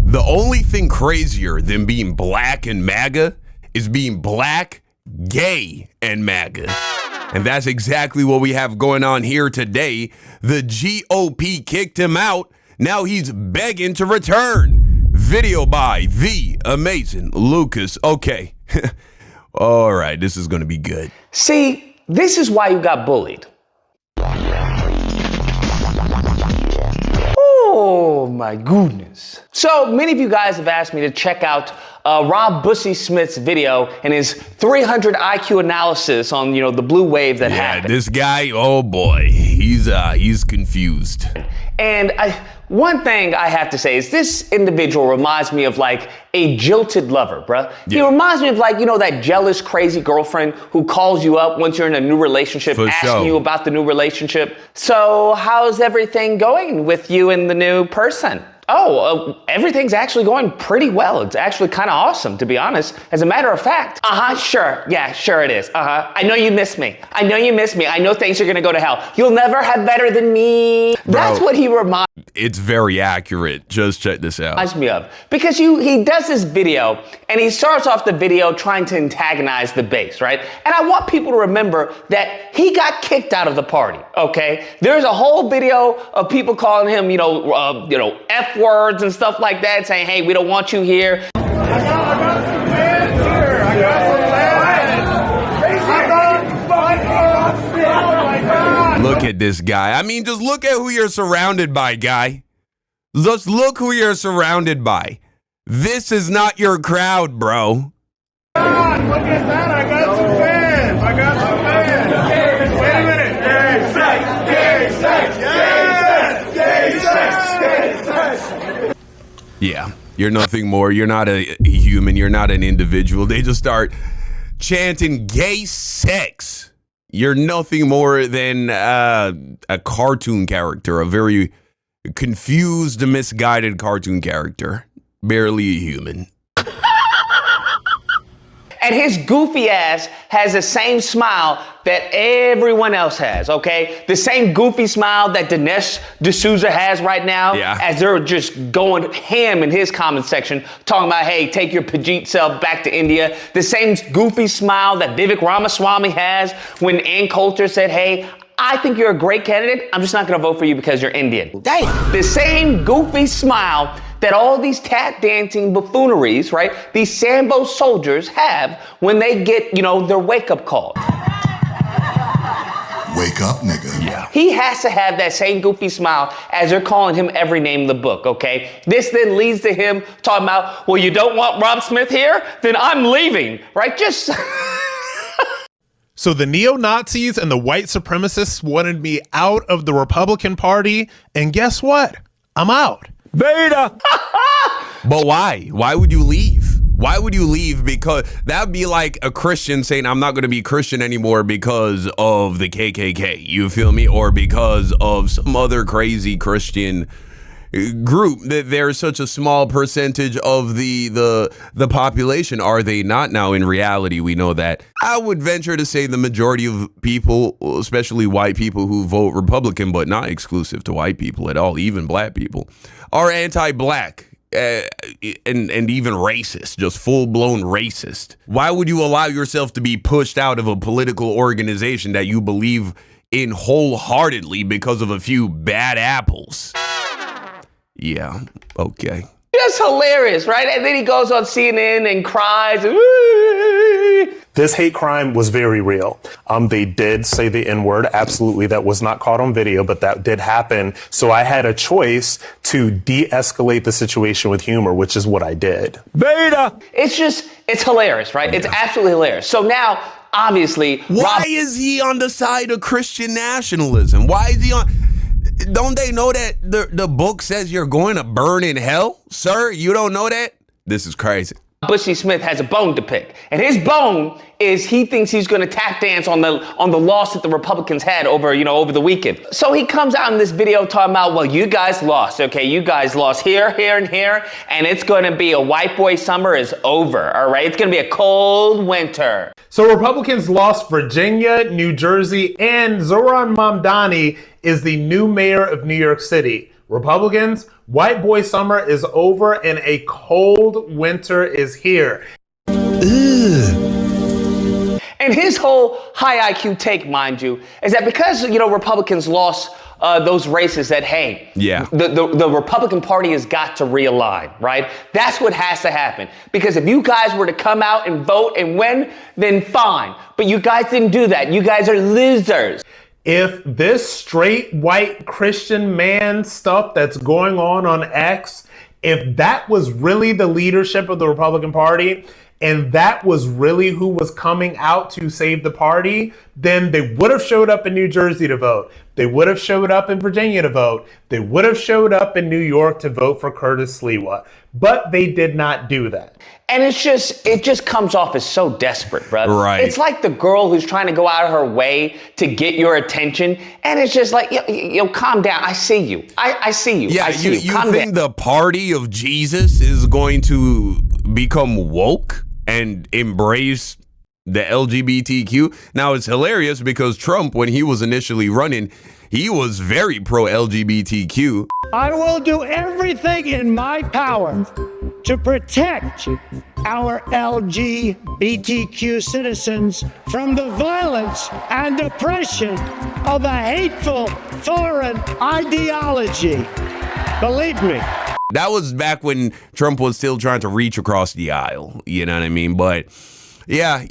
The only thing crazier than being black and MAGA is being black, gay, and MAGA. And that's exactly what we have going on here today. The GOP kicked him out. Now he's begging to return. Video by the amazing Lucas. Okay. All right, this is going to be good. See, this is why you got bullied. Oh my goodness. So many of you guys have asked me to check out Rob Bussy Smith's video and his 300 IQ analysis on, the blue wave that happened. This guy, oh boy, he's confused. And one thing I have to say is this individual reminds me of like a jilted lover, bruh. He reminds me of like, that jealous, crazy girlfriend who calls you up once you're in a new relationship, asking you about the new relationship. So how's everything going with you and the new person? Oh, everything's actually going pretty well. It's actually kind of awesome, to be honest. As a matter of fact. Sure. Yeah, sure it is. I know you miss me. I know things are going to go to hell. You'll never have better than me. Bro, that's what he reminds me. It's very accurate. Just check this out. Reminds me of. Because he does this video, and he starts off the video trying to antagonize the base, right? And I want people to remember that he got kicked out of the party, okay? There's a whole video of people calling him, F words and stuff like that, saying, hey, we don't want you here. I got some fans here. I got some Look at this guy. I mean, just look at who you're surrounded by, guy. Just look who you're surrounded by. This is not your crowd, bro. God, look at that. I got some fans. Wait a minute. Gay sex. Yeah, you're nothing more. You're not a human. You're not an individual. They just start chanting gay sex. You're nothing more than a cartoon character, a very confused, misguided cartoon character. Barely a human. And his goofy ass has the same smile that everyone else has, okay? The same goofy smile that Dinesh D'Souza has right now, as they're just going ham in his comment section, talking about, hey, take your Pajit self back to India. The same goofy smile that Vivek Ramaswamy has when Ann Coulter said, hey, I think you're a great candidate. I'm just not gonna vote for you because you're Indian. Dang. The same goofy smile that all these tap dancing buffooneries, right? These Sambo soldiers have when they get, their wake up call. Wake up, nigga. Yeah. He has to have that same goofy smile as they're calling him every name in the book, okay? This then leads to him talking about, well, you don't want Rob Smith here? Then I'm leaving, right? Just... So the neo-Nazis and the white supremacists wanted me out of the Republican Party, and guess what? I'm out. Beta! But why? Why would you leave? Why would you leave? Because that would be like a Christian saying, I'm not going to be Christian anymore because of the KKK. You feel me? Or because of some other crazy Christian group. That there's such a small percentage of the population. Are they not? Now, in reality, we know that. I would venture to say the majority of people, especially white people who vote Republican, but not exclusive to white people at all, even black people, are anti-black and even racist, just full-blown racist. Why would you allow yourself to be pushed out of a political organization that you believe in wholeheartedly because of a few bad apples? Yeah, okay. Just hilarious, right? And then he goes on CNN and cries. This hate crime was very real. They did say the N-word. Absolutely. That was not caught on video, but that did happen. So I had a choice to de-escalate the situation with humor, which is what I did. Beta! It's hilarious, right? Yeah. It's absolutely hilarious. So now, obviously... Why is he on the side of Christian nationalism? Why is he on... Don't they know that the book says you're going to burn in hell? Sir, you don't know that? This is crazy. Bussy Smith has a bone to pick. And his bone is he thinks he's going to tap dance on the loss that the Republicans had over the weekend. So he comes out in this video talking about, well, you guys lost, okay? You guys lost here, here, and here, and it's going to be a white boy summer is over, all right? It's going to be a cold winter. So Republicans lost Virginia, New Jersey, and Zohran Mamdani is the new mayor of New York City. Republicans, white boy summer is over and a cold winter is here. And his whole high IQ take, mind you, is that because, Republicans lost those races that, hey, the Republican Party has got to realign, right? That's what has to happen. Because if you guys were to come out and vote and win, then fine. But you guys didn't do that. You guys are losers. If this straight white Christian man stuff that's going on X, if that was really the leadership of the Republican Party, and that was really who was coming out to save the party, then they would have showed up in New Jersey to vote. They would have showed up in Virginia to vote. They would have showed up in New York to vote for Curtis Sliwa. But they did not do that. And it just comes off as so desperate, brother. Right. It's like the girl who's trying to go out of her way to get your attention. And it's just like, calm down. I see you. I see you. Yeah, I see you. You think the party of Jesus is going to become woke and embrace the LGBTQ? Now, it's hilarious because Trump, when he was initially running, he was very pro-LGBTQ. I will do everything in my power to protect our LGBTQ citizens from the violence and oppression of a hateful foreign ideology. Believe me. That was back when Trump was still trying to reach across the aisle. You know what I mean? But yeah.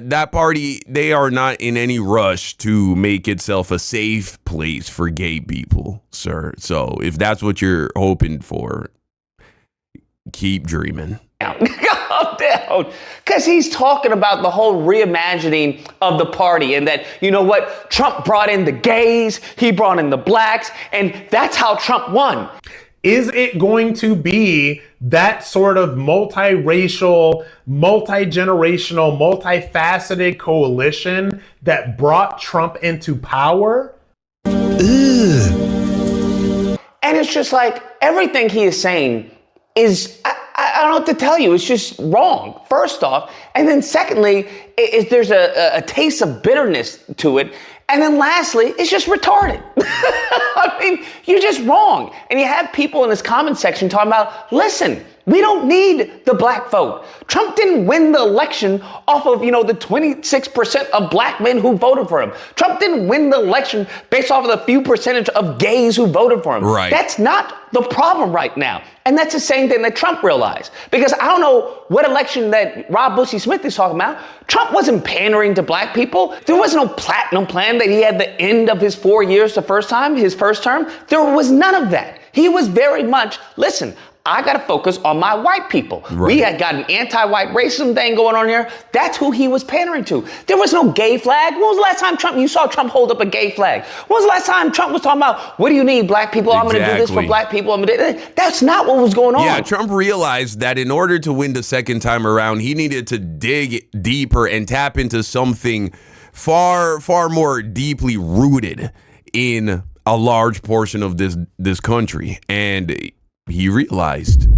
That party, they are not in any rush to make itself a safe place for gay people, sir. So if that's what you're hoping for, keep dreaming. Calm down. Because he's talking about the whole reimagining of the party and that, you know what? Trump brought in the gays, he brought in the blacks, and that's how Trump won. Is it going to be that sort of multiracial, multi-generational, multifaceted coalition that brought Trump into power? And it's just like everything he is saying is, I don't know what to tell you. It's just wrong, first off. And then secondly, there's a taste of bitterness to it. And then lastly, it's just retarded. I mean, you're just wrong. And you have people in this comment section talking about, listen, we don't need the black vote. Trump didn't win the election off of, the 26% of black men who voted for him. Trump didn't win the election based off of the few percentage of gays who voted for him. Right. That's not the problem right now. And that's the same thing that Trump realized. Because I don't know what election that Rob Bushy Smith is talking about. Trump wasn't pandering to black people. There was no platinum plan that he had the end of his 4 years his first term. There was none of that. He was very much, listen, I got to focus on my white people. Right. We had got an anti-white racism thing going on here. That's who he was pandering to. There was no gay flag. When was the last time you saw Trump hold up a gay flag? When was the last time Trump was talking about, what do you need, black people? I'm going to do this for black people. That's not what was going on. Yeah, Trump realized that in order to win the second time around, he needed to dig deeper and tap into something far, far more deeply rooted in a large portion of this country. And he realized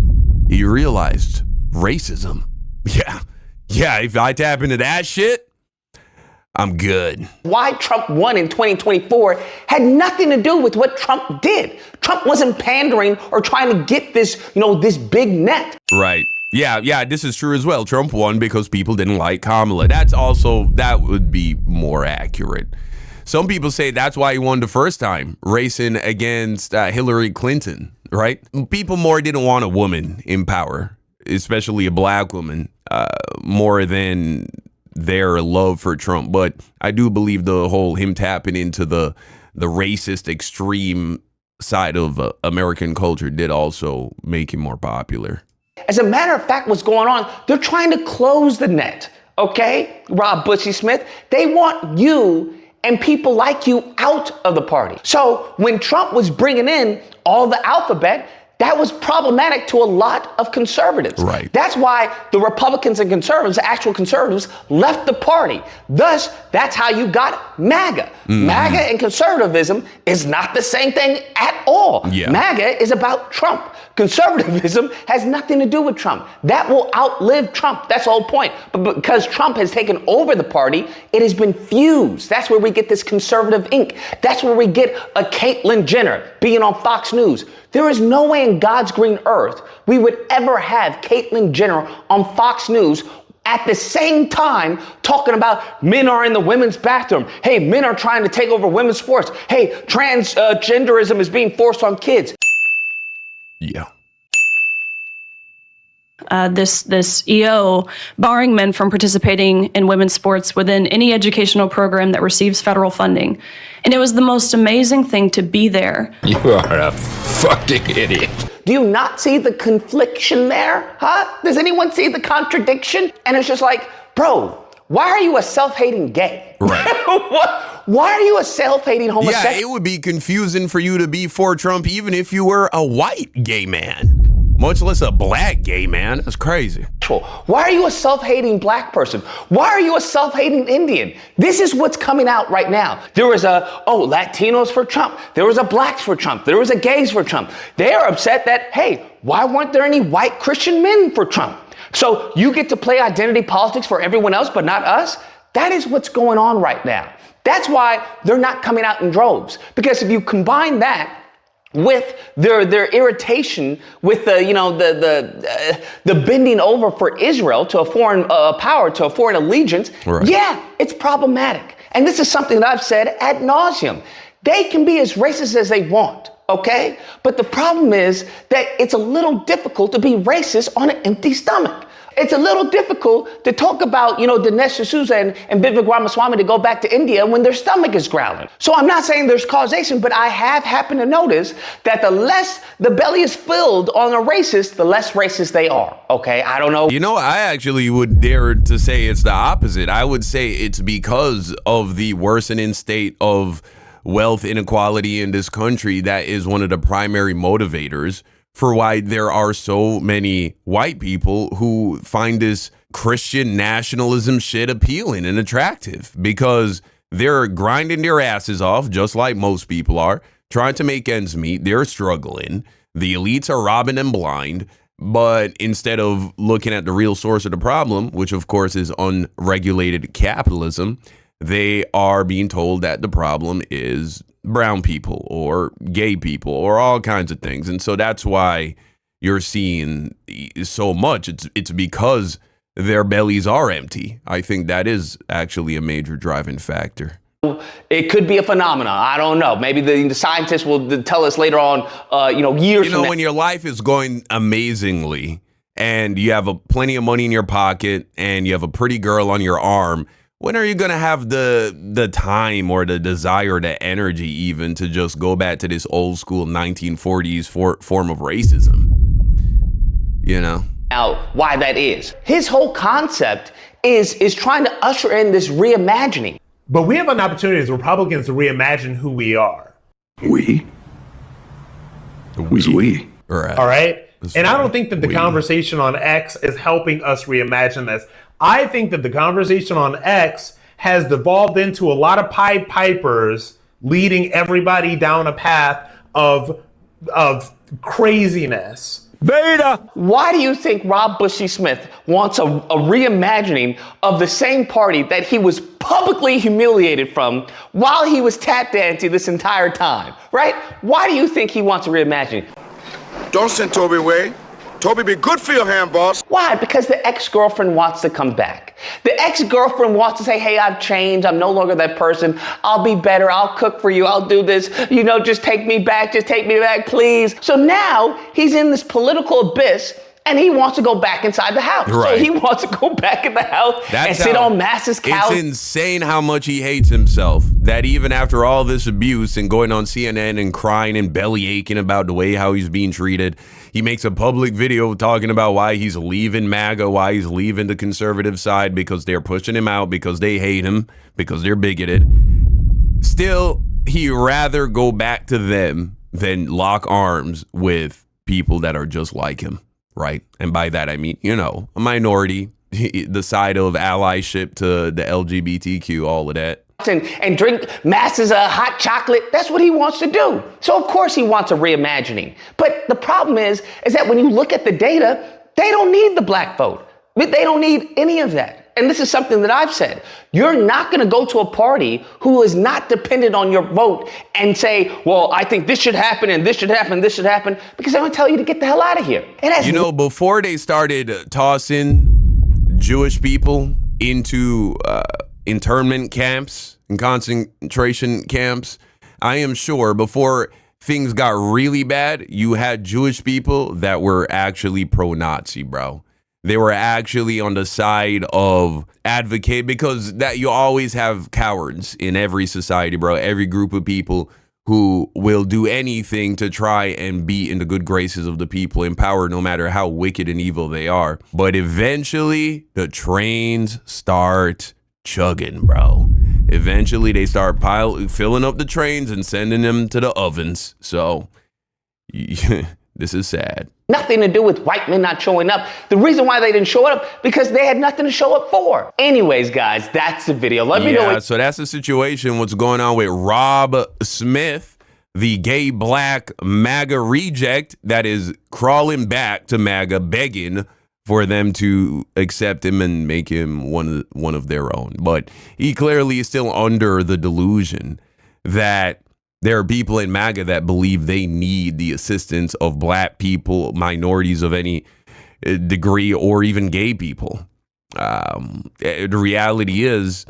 racism. Yeah, if I tap into that shit, I'm good. Why Trump won in 2024 had nothing to do with what Trump did. Trump wasn't pandering or trying to get this, this big net. Right. Yeah, this is true as well. Trump won because people didn't like Kamala. That would be more accurate. Some people say that's why he won the first time, racing against Hillary Clinton, right? People more didn't want a woman in power, especially a black woman, more than their love for Trump. But I do believe the whole him tapping into the racist extreme side of American culture did also make him more popular. As a matter of fact, what's going on, they're trying to close the net, okay? Rob Bushy Smith, they want you and people like you out of the party. So when Trump was bringing in all the alphabet, that was problematic to a lot of conservatives. Right. That's why the Republicans and conservatives, actual conservatives, left the party. Thus, that's how you got MAGA. MAGA and conservatism is not the same thing at all. Yeah. MAGA is about Trump. Conservatism has nothing to do with Trump. That will outlive Trump. That's the whole point. But because Trump has taken over the party, it has been fused. That's where we get this conservative ink. That's where we get a Caitlyn Jenner being on Fox News. There is no way in God's green earth we would ever have Caitlyn Jenner on Fox News at the same time talking about men are in the women's bathroom. Hey, men are trying to take over women's sports. Hey, transgenderism is being forced on kids. Yeah. This EO barring men from participating in women's sports within any educational program that receives federal funding. And it was the most amazing thing to be there. You are a fucking idiot. Do you not see the confliction there? Huh? Does anyone see the contradiction? And it's just like, bro, why are you a self-hating gay? Right. Why are you a self-hating homosexual? Yeah, it would be confusing for you to be for Trump even if you were a white gay man, much less a black gay man. That's crazy. Why are you a self-hating black person? Why are you a self-hating Indian? This is what's coming out right now. There was Latinos for Trump. There was a blacks for Trump. There was a gays for Trump. They are upset that, hey, why weren't there any white Christian men for Trump? So you get to play identity politics for everyone else, but not us? That is what's going on right now. That's why they're not coming out in droves. Because if you combine that with their irritation with the bending over for Israel to a foreign power, to a foreign allegiance, right. Yeah, it's problematic. And this is something that I've said ad nauseum. They can be as racist as they want, okay? But the problem is that it's a little difficult to be racist on an empty stomach. It's a little difficult to talk about, Dinesh D'Souza and Vivek Ramaswamy to go back to India when their stomach is growling. So I'm not saying there's causation, but I have happened to notice that the less the belly is filled on a racist, the less racist they are. Okay, I don't know. I actually would dare to say it's the opposite. I would say it's because of the worsening state of wealth inequality in this country that is one of the primary motivators for why there are so many white people who find this Christian nationalism shit appealing and attractive, because they're grinding their asses off just like most people are, trying to make ends meet. They're struggling. The elites are robbing them blind. But instead of looking at the real source of the problem, which of course is unregulated capitalism, they are being told that the problem is brown people or gay people or all kinds of things. And so that's why you're seeing so much. It's because their bellies are empty. I think that is actually a major driving factor. It could be a phenomenon. I don't know. Maybe the scientists will tell us later on, years from now. When your life is going amazingly and you have plenty of money in your pocket and you have a pretty girl on your arm, when are you going to have the time or the desire, the energy even to just go back to this old school 1940s form of racism? Now, why that is. His whole concept is trying to usher in this reimagining. But we have an opportunity as Republicans to reimagine who we are. We? Who's we? Right. All right? And I right. don't think that the conversation on X is helping us reimagine this. I think that the conversation on X has devolved into a lot of Pied Pipers leading everybody down a path of craziness. Beta! Why do you think Rob Bushy Smith wants a reimagining of the same party that he was publicly humiliated from while he was tap dancing this entire time, right? Why do you think he wants a reimagining? Don't send Toby away. Toby be good for your hand, boss. Why? Because the ex-girlfriend wants to come back. The ex-girlfriend wants to say, hey, I've changed. I'm no longer that person. I'll be better. I'll cook for you. I'll do this. Just take me back. Just take me back, please. So now he's in this political abyss and he wants to go back inside the house. Right. So he wants to go back in the house and sit on Mass's couch. It's insane how much he hates himself, that even after all this abuse and going on CNN and crying and belly aching about the way how he's being treated, he makes a public video talking about why he's leaving MAGA, why he's leaving the conservative side, because they're pushing him out, because they hate him, because they're bigoted. Still, he'd rather go back to them than lock arms with people that are just like him, right? And by that, I mean, you know, a minority, the side of allyship to the LGBTQ, all of that. And drink masses of hot chocolate. That's what he wants to do. So of course he wants a reimagining. But the problem is that when you look at the data, they don't need the black vote. They don't need any of that. And this is something that I've said. You're not going to go to a party who is not dependent on your vote and say, well, I think this should happen and this should happen, this should happen, because they're going to tell you to get the hell out of here. It has, you know, before they started tossing Jewish people into internment camps and concentration camps, I am sure before things got really bad, you had Jewish people that were actually pro-Nazi, bro. They were actually on the side of advocate, because that you always have cowards in every society, bro. Every group of people who will do anything to try and be in the good graces of the people in power, no matter how wicked and evil they are. But eventually the trains start chugging, bro. Eventually they start filling up the trains and sending them to the ovens. So this is sad. Nothing to do with white men not showing up. The reason why they didn't show up, because they had nothing to show up for. Anyways, guys, that's the video. Let me know. So that's the situation. What's going on with Rob Smith, the gay black MAGA reject that is crawling back to MAGA, begging for them to accept him and make him one of their own. But he clearly is still under the delusion that there are people in MAGA that believe they need the assistance of black people, minorities of any degree, or even gay people. The reality is,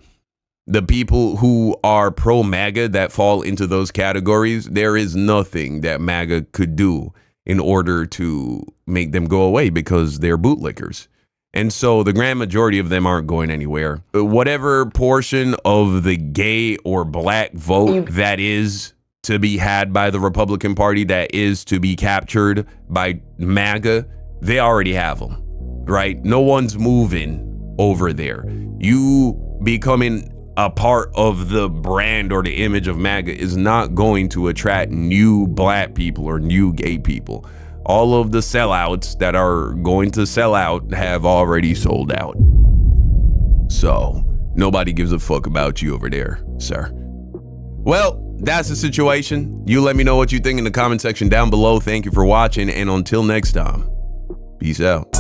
the people who are pro-MAGA that fall into those categories, there is nothing that MAGA could do in order to make them go away, because they're bootlickers. And so the grand majority of them aren't going anywhere. Whatever portion of the gay or black vote that is to be had by the Republican Party, that is to be captured by MAGA, they already have them, right? No one's moving over there. You becoming a part of the brand or the image of MAGA is not going to attract new black people or new gay people. All of the sellouts that are going to sell out have already sold out. So nobody gives a fuck about you over there, sir. Well, that's the situation. You let me know what you think in the comment section down below. Thank you for watching, and until next time, peace out.